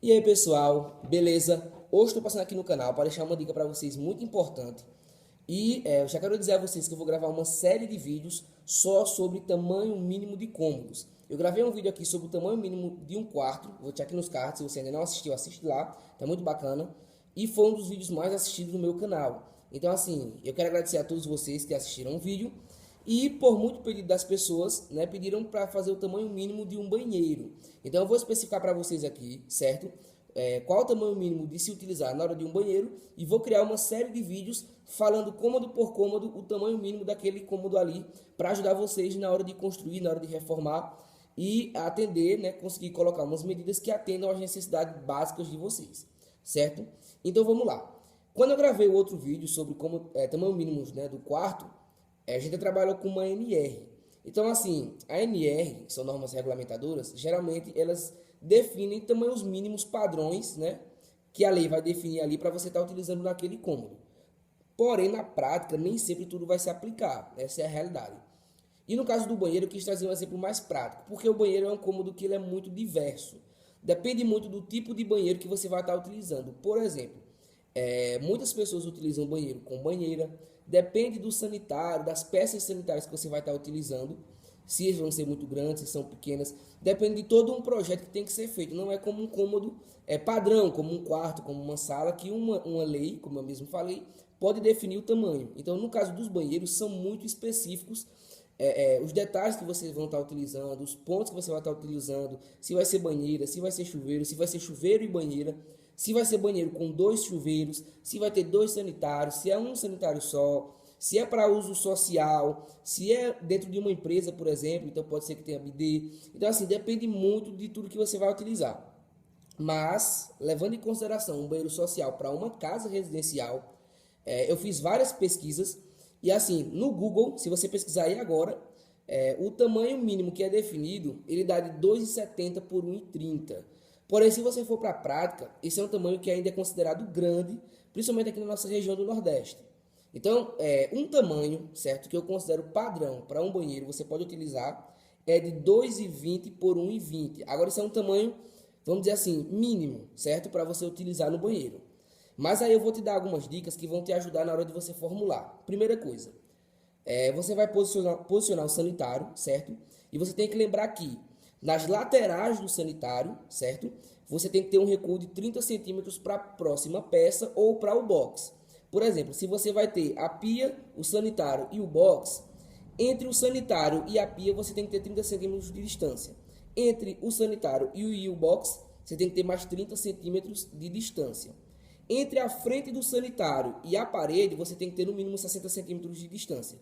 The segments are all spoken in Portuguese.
E aí pessoal, beleza? Hoje estou passando aqui no canal para deixar uma dica para vocês muito importante. Eu já quero dizer a vocês que eu vou gravar uma série de vídeos só sobre tamanho mínimo de cômodos. Eu gravei um vídeo aqui sobre o tamanho mínimo de um quarto, vou deixar aqui nos cards, se você ainda não assistiu, assiste lá, tá muito bacana. E foi um dos vídeos mais assistidos no meu canal. Então assim, eu quero agradecer a todos vocês que assistiram o vídeo. E por muito pedido das pessoas, né, pediram para fazer o tamanho mínimo de um banheiro. Então eu vou especificar para vocês aqui, certo? Qual o tamanho mínimo de se utilizar na hora de um banheiro e vou criar uma série de vídeos falando cômodo por cômodo o tamanho mínimo daquele cômodo ali para ajudar vocês na hora de construir, na hora de reformar e atender, né, conseguir colocar umas medidas que atendam às necessidades básicas de vocês, certo? Então vamos lá. Quando eu gravei o outro vídeo sobre como tamanho mínimo, né, do quarto, a gente trabalha com uma NR. Então, assim, a NR, que são normas regulamentadoras, geralmente elas definem tamanhos mínimos padrões, né? Que a lei vai definir ali para você estar utilizando naquele cômodo. Porém, na prática, nem sempre tudo vai se aplicar. Essa é a realidade. E no caso do banheiro, eu quis trazer um exemplo mais prático, porque o banheiro é um cômodo que ele é muito diverso. Depende muito do tipo de banheiro que você vai estar utilizando. Por exemplo, muitas pessoas utilizam banheiro com banheira, depende do sanitário, das peças sanitárias que você vai estar utilizando, se eles vão ser muito grandes, se são pequenas, depende de todo um projeto que tem que ser feito, não é como um cômodo padrão, como um quarto, como uma sala, que uma lei, como eu mesmo falei, pode definir o tamanho. Então, no caso dos banheiros, são muito específicos os detalhes que vocês vão estar utilizando, os pontos que você vai estar utilizando, se vai ser banheira, se vai ser chuveiro, se vai ser chuveiro e banheira, se vai ser banheiro com dois chuveiros, se vai ter dois sanitários, se é um sanitário só, se é para uso social, se é dentro de uma empresa, por exemplo, então pode ser que tenha bidê. Então, assim, depende muito de tudo que você vai utilizar. Mas, levando em consideração um banheiro social para uma casa residencial, eu fiz várias pesquisas e assim, no Google, se você pesquisar aí agora, o tamanho mínimo que é definido, ele dá de 2,70 por 1,30. Porém, se você for para a prática, esse é um tamanho que ainda é considerado grande, principalmente aqui na nossa região do Nordeste. Então, um tamanho, certo, que eu considero padrão para um banheiro, você pode utilizar, é de 2,20 por 1,20. Agora, isso é um tamanho, vamos dizer assim, mínimo, certo, para você utilizar no banheiro. Mas aí eu vou te dar algumas dicas que vão te ajudar na hora de você formular. Primeira coisa, você vai posicionar o sanitário, certo? E você tem que lembrar que nas laterais do sanitário, certo? Você tem que ter um recuo de 30 centímetros para a próxima peça ou para o box. Por exemplo, se você vai ter a pia, o sanitário e o box, entre o sanitário e a pia você tem que ter 30 centímetros de distância. Entre o sanitário e o box, você tem que ter mais 30 centímetros de distância. Entre a frente do sanitário e a parede, você tem que ter no mínimo 60 centímetros de distância.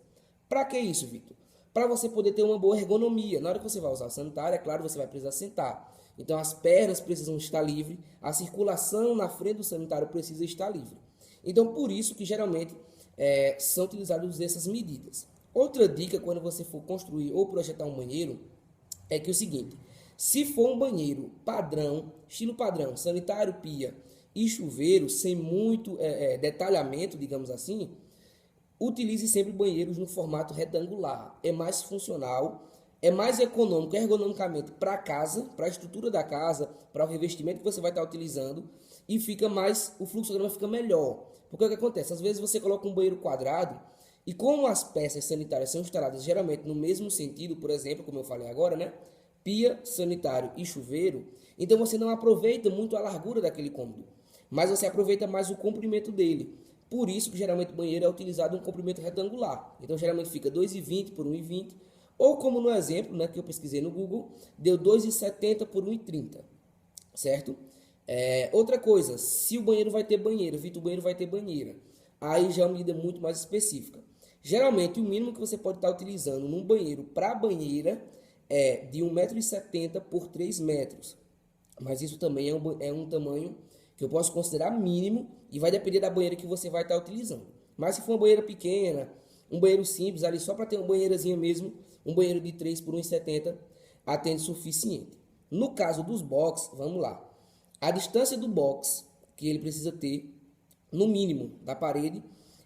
Para que isso, Victor? Para você poder ter uma boa ergonomia. Na hora que você vai usar o sanitário, é claro, você vai precisar sentar. Então as pernas precisam estar livres, a circulação na frente do sanitário precisa estar livre. Então por isso que geralmente são utilizadas essas medidas. Outra dica quando você for construir ou projetar um banheiro é que é o seguinte: se for um banheiro padrão, estilo padrão, sanitário, pia e chuveiro, sem muito detalhamento, digamos assim, utilize sempre banheiros no formato retangular. É mais funcional, é mais econômico, ergonomicamente para a casa, para a estrutura da casa, para o revestimento que você vai estar utilizando e fica mais, o fluxograma fica melhor. Porque o que acontece? Às vezes você coloca um banheiro quadrado e como as peças sanitárias são instaladas geralmente no mesmo sentido, por exemplo, como eu falei agora, né? Pia, sanitário e chuveiro, então você não aproveita muito a largura daquele cômodo, mas você aproveita mais o comprimento dele. Por isso que geralmente o banheiro é utilizado um comprimento retangular. Então geralmente fica 2,20 por 1,20, ou como no exemplo, né, que eu pesquisei no Google, deu 2,70 por 1,30, certo? Outra coisa, se o banheiro vai ter banheira, Vitor, o banheiro vai ter banheira, aí já é uma medida muito mais específica. Geralmente o mínimo que você pode estar utilizando num banheiro para banheira é de 1,70 m por 3 metros. Mas isso também é um tamanho que eu posso considerar mínimo e vai depender da banheira que você vai estar utilizando. Mas se for uma banheira pequena, um banheiro simples, ali só para ter uma banheirazinha mesmo, um banheiro de 3 por 1,70 atende suficiente. No caso dos box, vamos lá. A distância do box que ele precisa ter, no mínimo, da parede,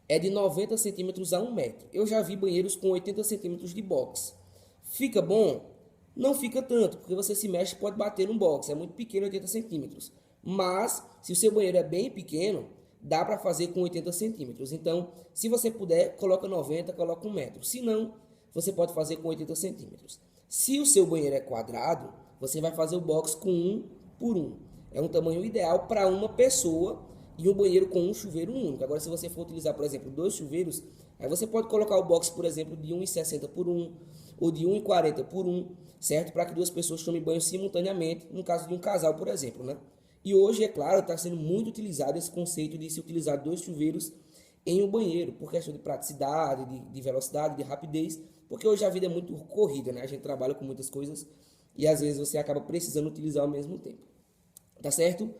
é de 90 centímetros a 1 metro. Eu já vi banheiros com 80 centímetros de box. Fica bom? Não fica tanto, porque você se mexe pode bater no box, é muito pequeno, 80 centímetros. Mas, se o seu banheiro é bem pequeno, dá para fazer com 80 centímetros. Então, se você puder, coloca 90, coloca 1 metro. Se não, você pode fazer com 80 centímetros. Se o seu banheiro é quadrado, você vai fazer o box com 1 por 1. É um tamanho ideal para uma pessoa e um banheiro com um chuveiro único. Agora, se você for utilizar, por exemplo, 2 chuveiros, aí você pode colocar o box, por exemplo, de 1,60 por 1 ou de 1,40 por 1, certo? Para que 2 pessoas tomem banho simultaneamente, no caso de um casal, por exemplo, né? E hoje, é claro, está sendo muito utilizado esse conceito de se utilizar 2 chuveiros em um banheiro, por questão de praticidade, de velocidade, de rapidez, porque hoje a vida é muito corrida, né? A gente trabalha com muitas coisas e às vezes você acaba precisando utilizar ao mesmo tempo. Tá certo?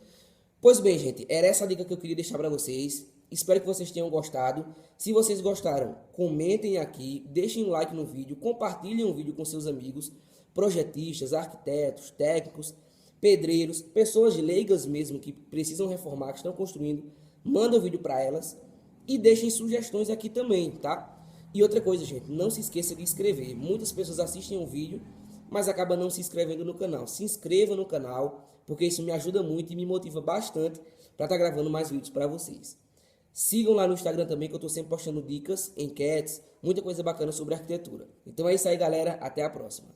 Pois bem, gente, era essa a dica que eu queria deixar para vocês. Espero que vocês tenham gostado. Se vocês gostaram, comentem aqui, deixem um like no vídeo, compartilhem o vídeo com seus amigos, projetistas, arquitetos, técnicos, pedreiros, pessoas leigas mesmo que precisam reformar, que estão construindo. Manda o vídeo para elas e deixem sugestões aqui também, tá? E outra coisa, gente, não se esqueça de inscrever. Muitas pessoas assistem o vídeo, mas acabam não se inscrevendo no canal. Se inscreva no canal, porque isso me ajuda muito e me motiva bastante para estar gravando mais vídeos para vocês. Sigam lá no Instagram também, que eu estou sempre postando dicas, enquetes, muita coisa bacana sobre arquitetura. Então é isso aí, galera. Até a próxima.